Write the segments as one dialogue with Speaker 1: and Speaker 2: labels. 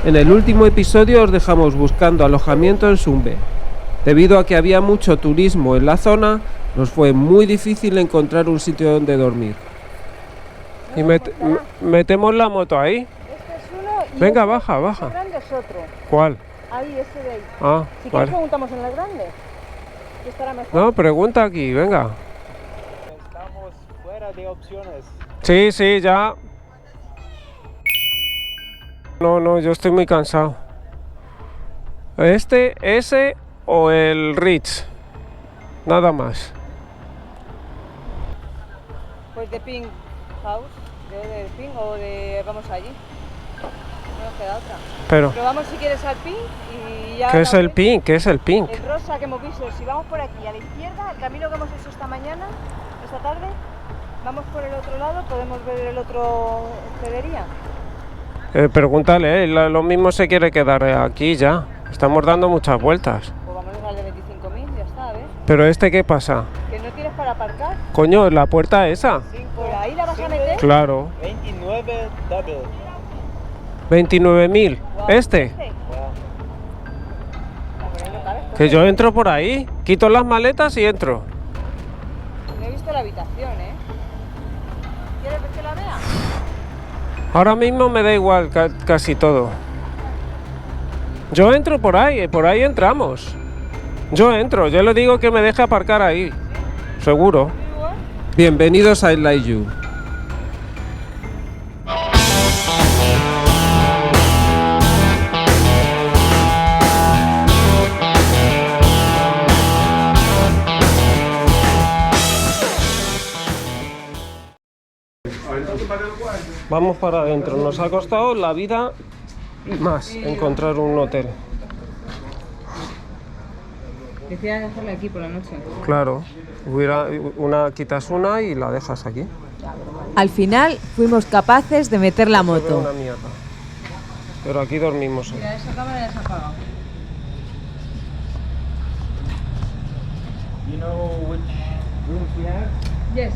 Speaker 1: En el último episodio os dejamos buscando alojamiento en Sumbe. Debido a que había mucho turismo en la zona, nos fue muy difícil encontrar un sitio donde dormir. Y metemos la moto ahí.
Speaker 2: Este es uno y
Speaker 1: venga,
Speaker 2: este,
Speaker 1: baja.
Speaker 2: Este grande es otro.
Speaker 1: ¿Cuál?
Speaker 2: Ahí, ese de ahí.
Speaker 1: Ah,
Speaker 2: si
Speaker 1: vale.
Speaker 2: quieres preguntamos en el grande. ¿Qué estará mejor?
Speaker 1: No, pregunta aquí, venga.
Speaker 3: Estamos fuera de opciones.
Speaker 1: Sí, ya. No, yo estoy muy cansado. Ese o el Ritz. Nada más.
Speaker 2: Pues de Pink House, de Pink o de vamos allí. No nos queda otra.
Speaker 1: Pero
Speaker 2: vamos si quieres al Pink y ya...
Speaker 1: ¿qué es el Pink? ¿Qué es el Pink?
Speaker 2: El rosa que hemos visto. Si vamos por aquí a la izquierda, el camino que hemos hecho esta mañana, esta tarde, vamos por el otro lado, podemos ver el otro hospedería.
Speaker 1: Pregúntale, lo mismo se quiere quedar aquí ya. Estamos dando muchas vueltas.
Speaker 2: Pues vamos al de 25.000, ya está, ¿ves?
Speaker 1: Pero ¿qué pasa?
Speaker 2: ¿Que no tienes para aparcar?
Speaker 1: Coño, la puerta esa.
Speaker 2: ¿Por ahí la vas a meter?
Speaker 1: Claro.
Speaker 3: 29 double.
Speaker 1: 29.000.
Speaker 2: Guau,
Speaker 1: ¿Este?
Speaker 2: Pero ahí no cabes,
Speaker 1: Que yo entro por ahí. Quito las maletas y entro.
Speaker 2: No he visto la habitación, ¿eh? ¿Quieres que la vea?
Speaker 1: Ahora mismo me da igual casi todo. Yo entro por ahí entramos. Yo entro, yo le digo que me deje aparcar ahí. Seguro. Bienvenidos a Isla You. Vamos para adentro. Nos ha costado la vida y más encontrar un hotel.
Speaker 2: Decía dejarla aquí por la noche.
Speaker 1: Claro, quitas una y la dejas aquí.
Speaker 4: Al final fuimos capaces de meter la moto.
Speaker 1: Una mierda. Pero aquí dormimos hoy.
Speaker 2: Mira, esa cámara ya se ha apagado.
Speaker 3: You know which rooms we have?
Speaker 2: Yes.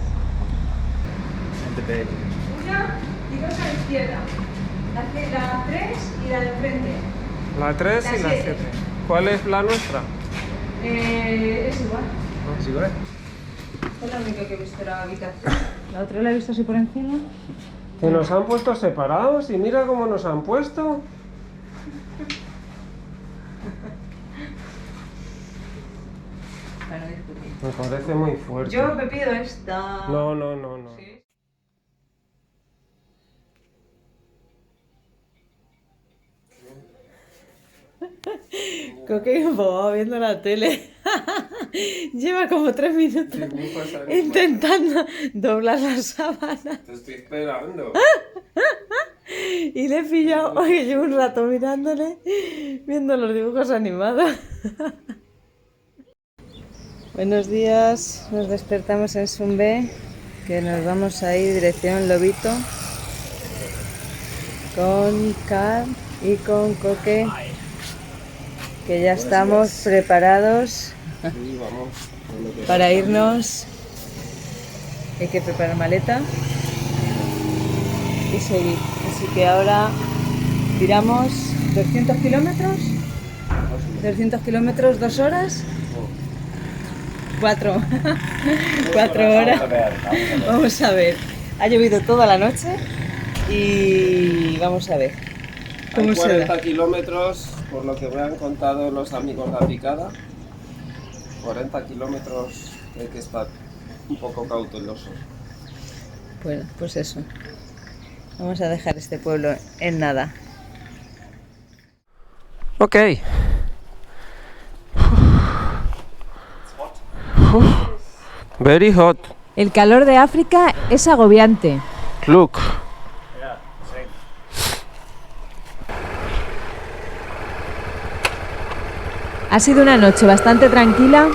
Speaker 3: And the bed.
Speaker 2: Una y dos a la izquierda. La 3 y la de frente.
Speaker 1: La 3 y la 7. ¿Cuál es la nuestra?
Speaker 2: Es igual.
Speaker 3: ¿Sí, güey?
Speaker 2: Es la única que he visto la habitación. La otra la he visto así por encima.
Speaker 1: Que nos han puesto separados y mira cómo nos han puesto.
Speaker 2: Para no discutir.
Speaker 1: Me parece muy fuerte.
Speaker 2: Yo me pido esta.
Speaker 1: No.
Speaker 2: Sí. Coque embobado viendo la tele. Lleva como 3 minutos intentando doblar la sábana.
Speaker 1: Te estoy esperando.
Speaker 2: Y le he pillado, oye, llevo un rato mirándole, viendo los dibujos animados. Buenos días, nos despertamos en Sumbe, que nos vamos a ir dirección Lobito, con Car y con Coque, que ya estamos preparados para irnos. Hay que preparar maleta y seguir. Así que ahora tiramos 200 kilómetros. 200 kilómetros, 2 horas. 4 horas. Vamos a ver. Ha llovido toda la noche y vamos a ver cómo
Speaker 1: Hay
Speaker 2: se
Speaker 1: 40
Speaker 2: da.
Speaker 1: kilómetros, por lo que me han contado los amigos de Picada. 40 kilómetros, hay que estar un poco cautelosos.
Speaker 2: Bueno, pues eso. Vamos a dejar este pueblo en nada.
Speaker 1: Ok. Very hot.
Speaker 4: El calor de África es agobiante.
Speaker 1: Look.
Speaker 4: Ha sido una noche bastante tranquila,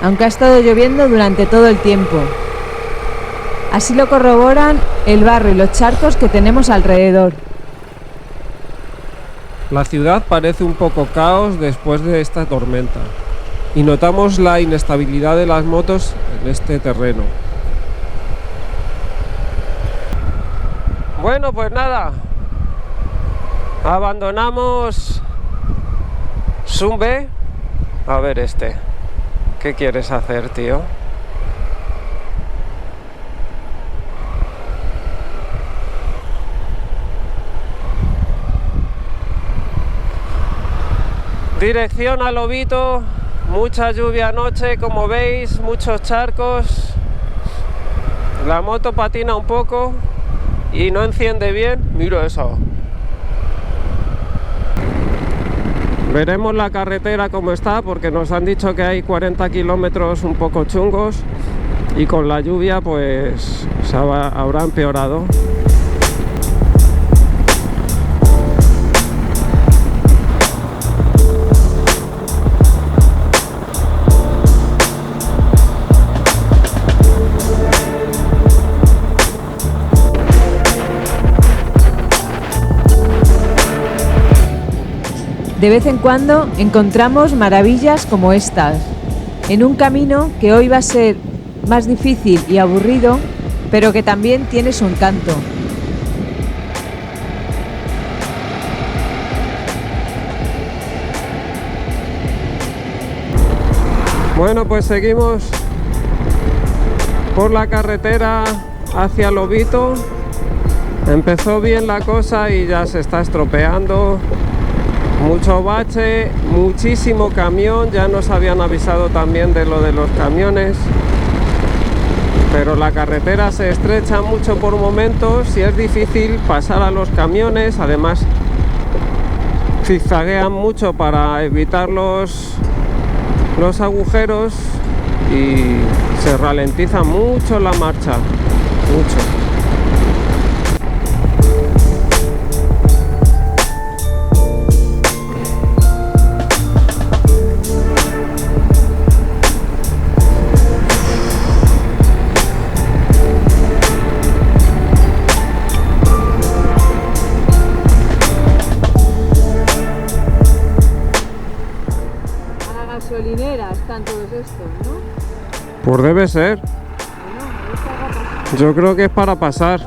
Speaker 4: aunque ha estado lloviendo durante todo el tiempo. Así lo corroboran el barro y los charcos que tenemos alrededor.
Speaker 1: La ciudad parece un poco caos después de esta tormenta y notamos la inestabilidad de las motos en este terreno. Bueno, pues nada, Abandonamos Zumbe. A ver ¿qué quieres hacer, tío? Dirección a Lobito, mucha lluvia anoche, como veis, muchos charcos. La moto patina un poco y no enciende bien. Mira eso. Veremos la carretera cómo está, porque nos han dicho que hay 40 kilómetros un poco chungos y con la lluvia pues se habrá empeorado.
Speaker 4: De vez en cuando encontramos maravillas como estas, en un camino que hoy va a ser más difícil y aburrido, pero que también tiene su encanto.
Speaker 1: Bueno, pues seguimos por la carretera hacia Lobito. Empezó bien la cosa y ya se está estropeando. Mucho bache, muchísimo camión, ya nos habían avisado también de lo de los camiones, pero la carretera se estrecha mucho por momentos y es difícil pasar a los camiones. Además zigzaguean mucho para evitar los agujeros y se ralentiza mucho la marcha, mucho.
Speaker 4: Gasolineras están todos estos, ¿no?
Speaker 1: Pues debe ser. Yo creo que es para pasar.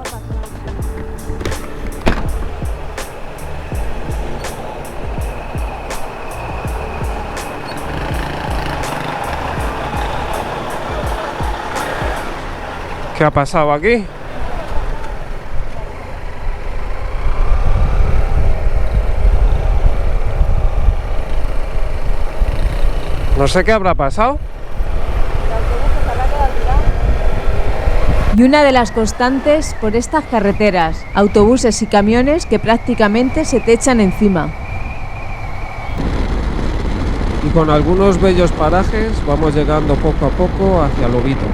Speaker 1: ¿Qué ha pasado aquí? No sé qué habrá pasado.
Speaker 4: Y una de las constantes por estas carreteras, autobuses y camiones que prácticamente se te echan encima.
Speaker 1: Y con algunos bellos parajes vamos llegando poco a poco hacia Lobito,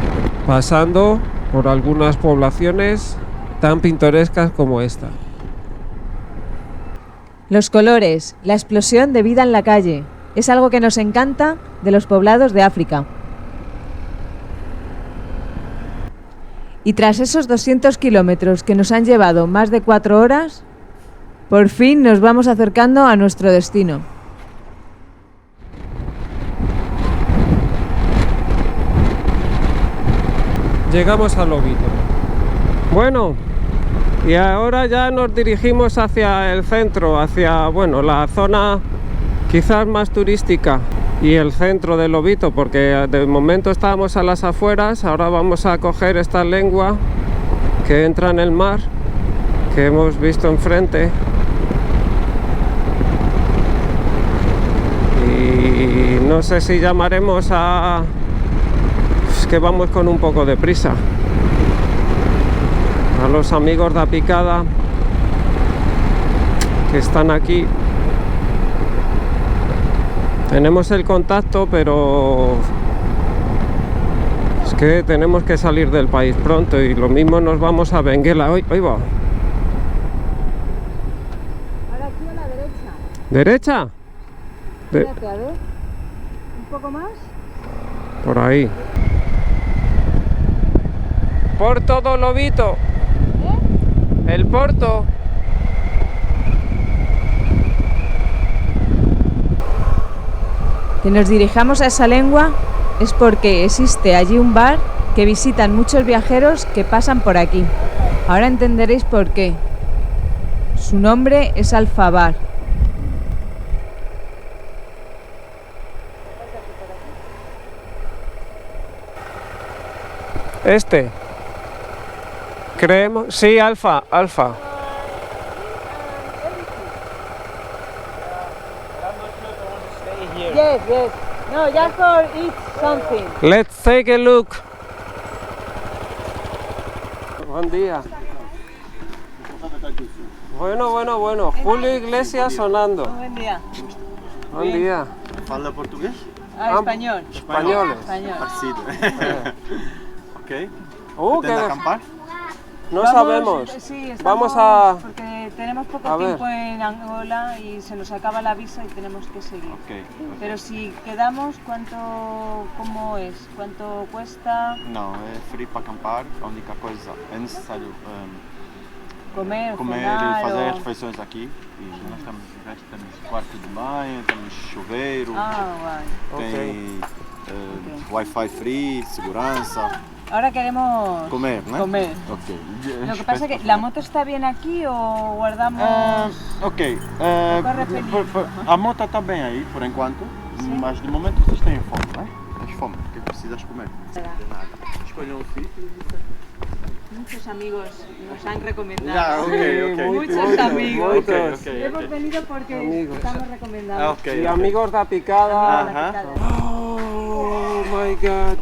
Speaker 1: pasando por algunas poblaciones tan pintorescas como esta.
Speaker 4: Los colores, la explosión de vida en la calle, es algo que nos encanta de los poblados de África. Y tras esos 200 kilómetros que nos han llevado más de 4 horas, por fin nos vamos acercando a nuestro destino.
Speaker 1: Llegamos a Lobito. Bueno, y ahora ya nos dirigimos hacia el centro, hacia, bueno, la zona quizás más turística y el centro de Lobito, porque de momento estábamos a las afueras. Ahora vamos a coger esta lengua que entra en el mar, que hemos visto enfrente, y no sé si llamaremos a... Es que vamos con un poco de prisa. A los amigos de Apicada que están aquí. Tenemos el contacto, pero es que tenemos que salir del país pronto y lo mismo nos vamos a Benguela. Hoy va.
Speaker 4: Ahora aquí a la derecha.
Speaker 1: ¿Derecha?
Speaker 4: Espérate, a ver. Un poco más.
Speaker 1: Por ahí. Porto do Lobito. El Porto.
Speaker 4: Que nos dirijamos a esa lengua es porque existe allí un bar que visitan muchos viajeros que pasan por aquí. Ahora entenderéis por qué. Su nombre es Alfabar.
Speaker 1: Este. Creemos. Sí, Alfa.
Speaker 4: Yes, yes. No, just for eat something.
Speaker 1: Let's take a look. Buen día. Bueno. Julio Iglesias sonando.
Speaker 4: Buen día.
Speaker 1: Buen día.
Speaker 3: Fala português?
Speaker 4: Español.
Speaker 1: Españoles.
Speaker 3: Parecido. Ok.
Speaker 1: ¿Qué
Speaker 3: ¿Pretende acampar?
Speaker 1: No sabemos.
Speaker 5: Sí,
Speaker 1: Vamos a...
Speaker 5: porque tenemos poco
Speaker 1: a ver.
Speaker 5: tiempo en Angola y se nos acaba la visa y tenemos que seguir.
Speaker 3: Ok.
Speaker 5: Pero si quedamos, ¿cómo es? ¿Cuánto cuesta?
Speaker 3: Não, é free para acampar. A única coisa é necessário
Speaker 5: Comer,
Speaker 3: comer
Speaker 5: cenar
Speaker 3: e fazer
Speaker 5: o-
Speaker 3: as refeições aqui. E nós temos quarto de banho, temos chuveiro,
Speaker 5: Ah, guay.
Speaker 3: tem Wi-Fi free, segurança.
Speaker 5: Ahora queremos
Speaker 3: Comer, né?
Speaker 5: comer.
Speaker 3: Ok.
Speaker 5: Lo que pasa es que la moto está bien aquí o guardamos...
Speaker 3: Ok.
Speaker 5: Corre peligro.
Speaker 3: A moto está bem aí, por enquanto. Mas de momento vocês têm fome, não é? Tens fome, porque precisas comer. De nada. Escolham um sítio.
Speaker 5: Muchos amigos nos han recomendado.
Speaker 3: Ya, ok.
Speaker 5: Muchos amigos.
Speaker 1: Muchos.
Speaker 5: Hemos venido porque
Speaker 1: Amigos.
Speaker 5: estamos recomendados.
Speaker 3: Ok.
Speaker 1: Y amigos da picada.
Speaker 3: Ajá.
Speaker 1: Oh my god.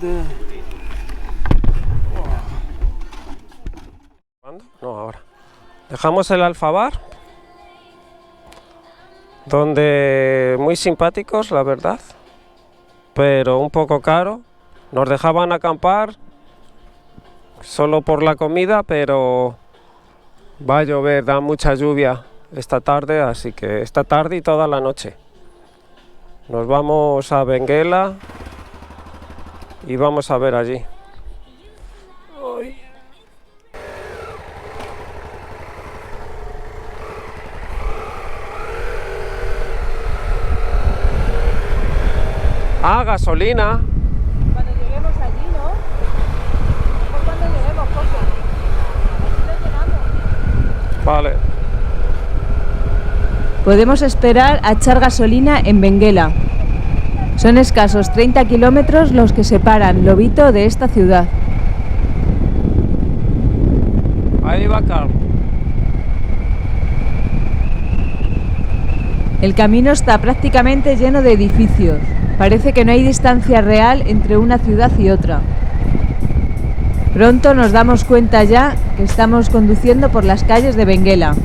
Speaker 1: ¿Cuándo? No, ahora. Dejamos el Alfabar, donde muy simpáticos, la verdad, pero un poco caro. Nos dejaban acampar solo por la comida, pero va a llover, da mucha lluvia esta tarde, así que esta tarde y toda la noche. Nos vamos a Benguela y vamos a ver allí. Ah, gasolina.
Speaker 2: Cuando lleguemos allí, ¿no? Mejor cuando lleguemos, José. Así lo llenamos.
Speaker 1: Vale.
Speaker 4: Podemos esperar a echar gasolina en Benguela. Son escasos 30 kilómetros los que separan Lobito de esta ciudad.
Speaker 1: Ahí va Carl.
Speaker 4: El camino está prácticamente lleno de edificios. Parece que no hay distancia real entre una ciudad y otra. Pronto nos damos cuenta ya que estamos conduciendo por las calles de Benguela.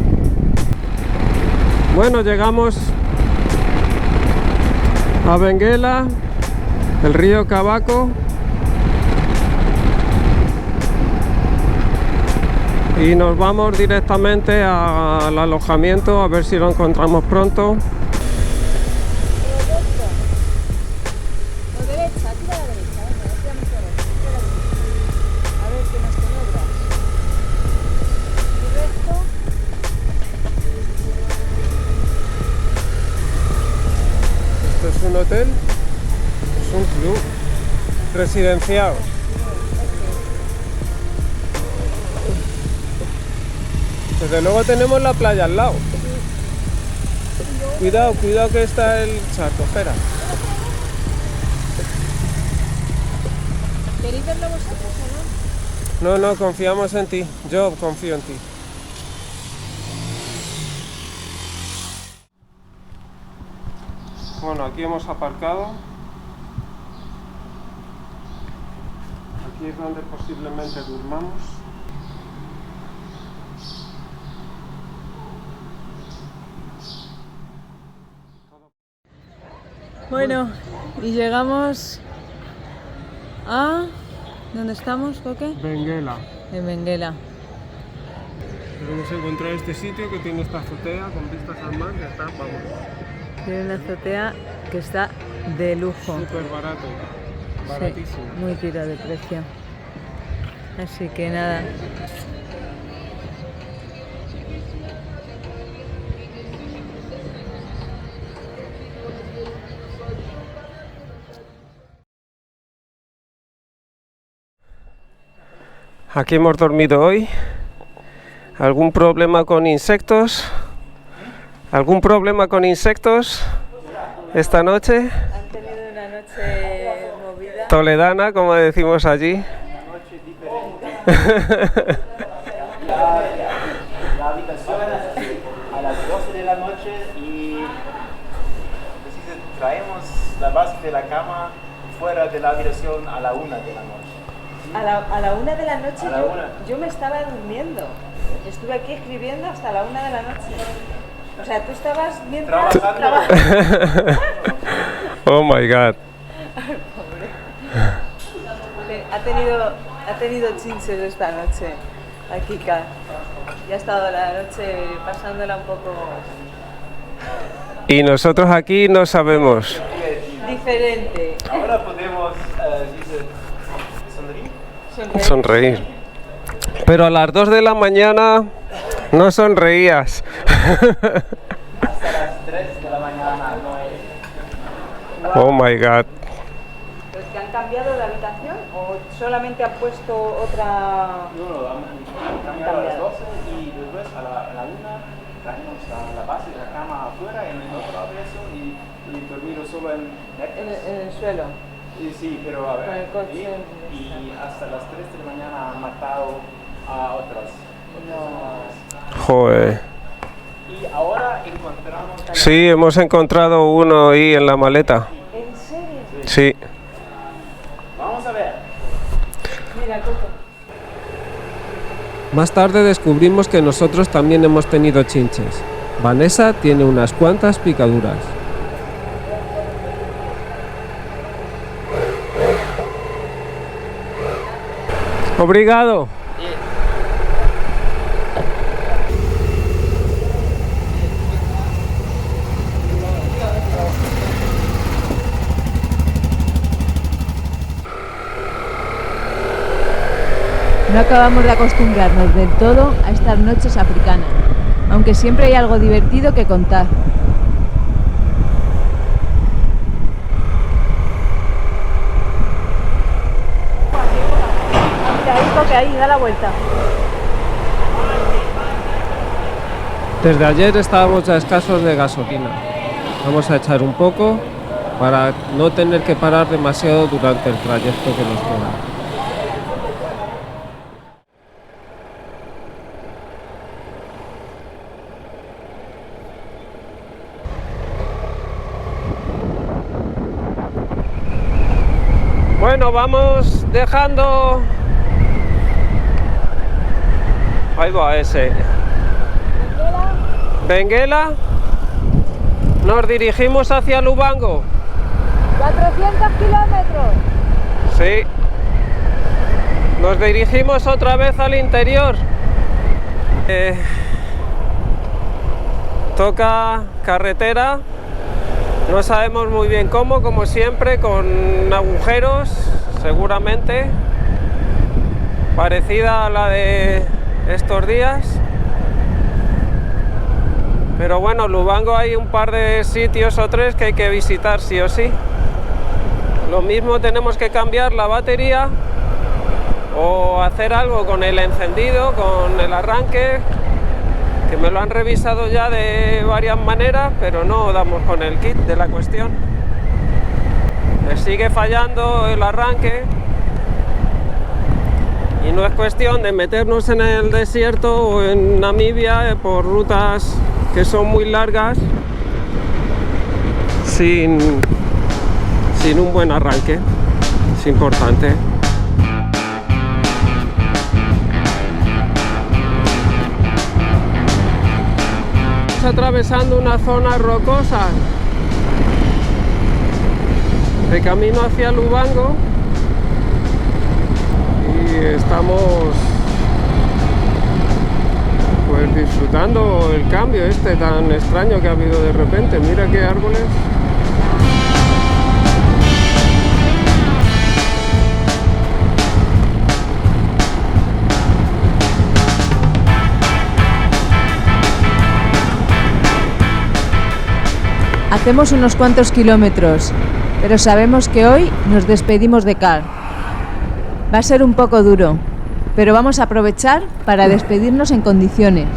Speaker 1: Bueno, llegamos a Benguela, el río Cavaco. Y nos vamos directamente al alojamiento a ver si lo encontramos pronto.
Speaker 2: O derecha, tira a la derecha, venga, ya tiramos por ahí. A ver qué nos conozcas. Y recto.
Speaker 1: Esto es un hotel, es un club residencial. Desde luego tenemos la playa al lado. Cuidado, cuidado que está el charco, espera.
Speaker 2: ¿Queréis verlo vosotros o no?
Speaker 1: No, confiamos en ti, yo confío en ti. Bueno, aquí hemos aparcado. Aquí es donde posiblemente durmamos.
Speaker 5: Bueno, y llegamos a... ¿Dónde estamos, Coque?
Speaker 1: Benguela.
Speaker 5: En Benguela.
Speaker 1: Hemos encontrado este sitio que tiene esta azotea con vistas al mar, ya está, vamos.
Speaker 5: Tiene una azotea que está de lujo.
Speaker 1: Súper barato, baratísimo.
Speaker 5: Sí, muy tira de precio. Así que nada.
Speaker 1: Aquí hemos dormido hoy. ¿Algún problema con insectos? ¿Algún problema con insectos esta noche?
Speaker 4: Han tenido una noche movida.
Speaker 1: Toledana, como decimos allí.
Speaker 3: La habitación a las 12 de la noche y traemos la base de la cama fuera de la habitación a la 1 de la noche.
Speaker 4: A la 1 de la noche
Speaker 3: A la una.
Speaker 4: yo me estaba durmiendo. Estuve aquí escribiendo hasta la 1 de la noche. O sea, tú estabas mientras
Speaker 3: Trabajando.
Speaker 1: Oh my god.
Speaker 4: Ha tenido chinches esta noche, aquí Kika. Ya ha estado la noche pasándola un poco
Speaker 1: Y nosotros aquí no sabemos.
Speaker 4: diferente.
Speaker 3: Ahora podemos sonreír.
Speaker 1: Sonreír. Pero a las 2 de la mañana no sonreías.
Speaker 3: Hasta las 3 de la mañana no es.
Speaker 1: Oh my god.
Speaker 4: ¿Los que han cambiado de habitación o solamente han puesto otra?
Speaker 3: No, han cambiado a las 12 y después a la 1 trajimos la base de la cama afuera en el otro abrazo y dormimos solo en
Speaker 4: En el suelo.
Speaker 3: Sí, pero a ver,
Speaker 4: Con el coche.
Speaker 3: y hasta las 3 de la mañana han matado a otras personas.
Speaker 1: Joder.
Speaker 3: Y ahora encontramos...
Speaker 1: Sí, hemos encontrado uno ahí en la maleta.
Speaker 4: ¿En serio?
Speaker 1: Sí.
Speaker 3: Vamos a ver.
Speaker 4: Mira, Coco.
Speaker 1: Más tarde descubrimos que nosotros también hemos tenido chinches. Vanessa tiene unas cuantas picaduras. Obrigado.
Speaker 4: No acabamos de acostumbrarnos del todo a estas noches africanas, aunque siempre hay algo divertido que contar.
Speaker 2: Mira, ahí toque, ahí, da la vuelta.
Speaker 1: Desde ayer estábamos a escasos de gasolina. Vamos a echar un poco para no tener que parar demasiado durante el trayecto que nos queda. Bueno, vamos dejando... Ahí va ese. Benguela. Nos dirigimos hacia Lubango.
Speaker 2: 400 kilómetros.
Speaker 1: Sí. Nos dirigimos otra vez al interior. Toca carretera. No sabemos muy bien cómo, como siempre, con agujeros, seguramente, parecida a la de estos días. Pero bueno, Lubango hay un par de sitios o tres que hay que visitar sí o sí. Lo mismo tenemos que cambiar la batería o hacer algo con el encendido, con el arranque, que me lo han revisado ya de varias maneras, pero no damos con el kit de la cuestión. Me sigue fallando el arranque y no es cuestión de meternos en el desierto o en Namibia por rutas que son muy largas sin un buen arranque. Es importante. Atravesando una zona rocosa de camino hacia Lubango y estamos pues disfrutando el cambio este tan extraño que ha habido de repente. Mira qué árboles.
Speaker 4: Hacemos unos cuantos kilómetros, pero sabemos que hoy nos despedimos de Karl. Va a ser un poco duro, pero vamos a aprovechar para despedirnos en condiciones.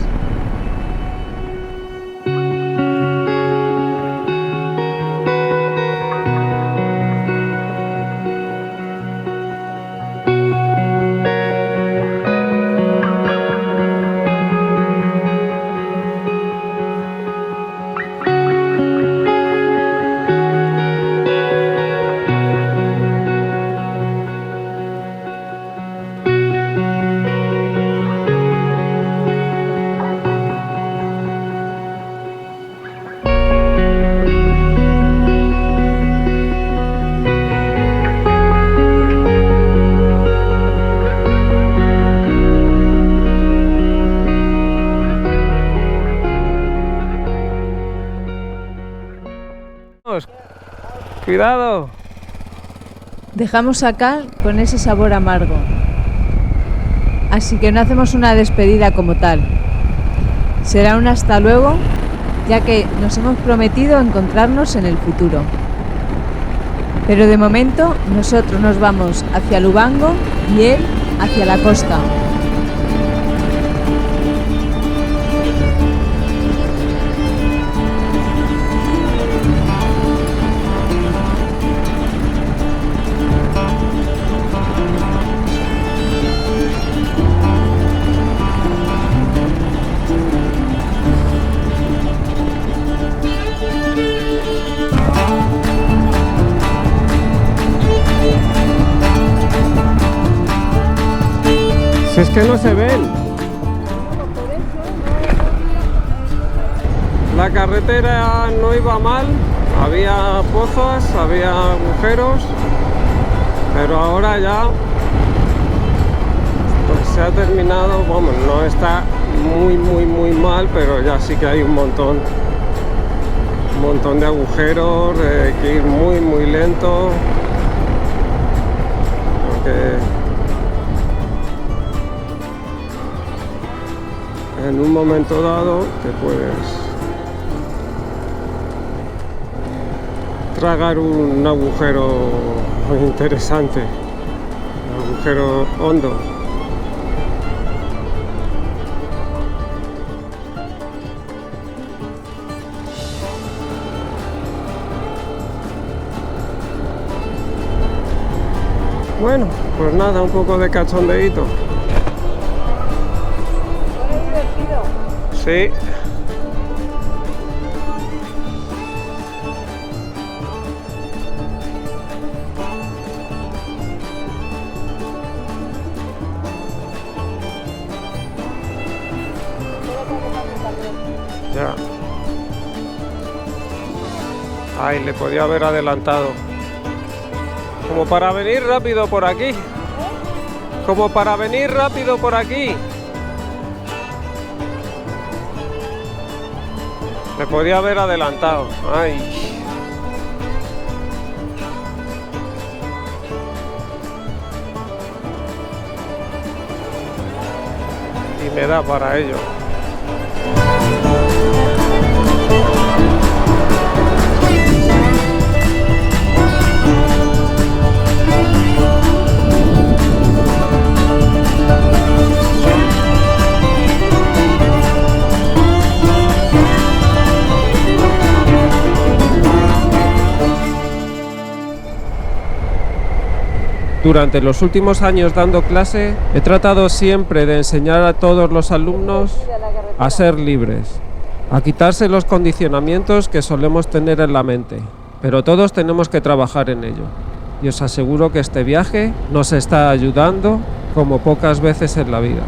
Speaker 1: Cuidado.
Speaker 4: Dejamos acá con ese sabor amargo. Así que no hacemos una despedida como tal. Será un hasta luego, ya que nos hemos prometido encontrarnos en el futuro. Pero de momento nosotros nos vamos hacia Lubango y él hacia la costa.
Speaker 1: Si es que no se ven. La carretera no iba mal, había pozos, había agujeros, pero ahora ya pues se ha terminado. Vamos, no está muy mal, pero ya sí que hay un montón de agujeros, de que ir muy lento, porque en un momento dado te puedes tragar un agujero interesante, un agujero hondo. Bueno, pues nada, un poco de cachondeíto. Sí. Ya. Ay, le podía haber adelantado. Como para venir rápido por aquí. Como para venir rápido por aquí. Le podía haber adelantado. Ay. Y me da para ello. Durante los últimos años dando clase, he tratado siempre de enseñar a todos los alumnos a ser libres, a quitarse los condicionamientos que solemos tener en la mente, pero todos tenemos que trabajar en ello. Y os aseguro que este viaje nos está ayudando como pocas veces en la vida.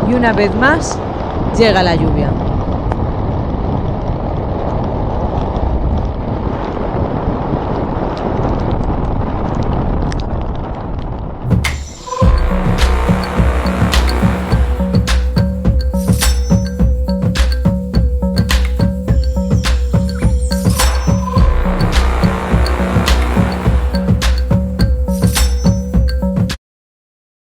Speaker 4: Y una vez más, llega la lluvia.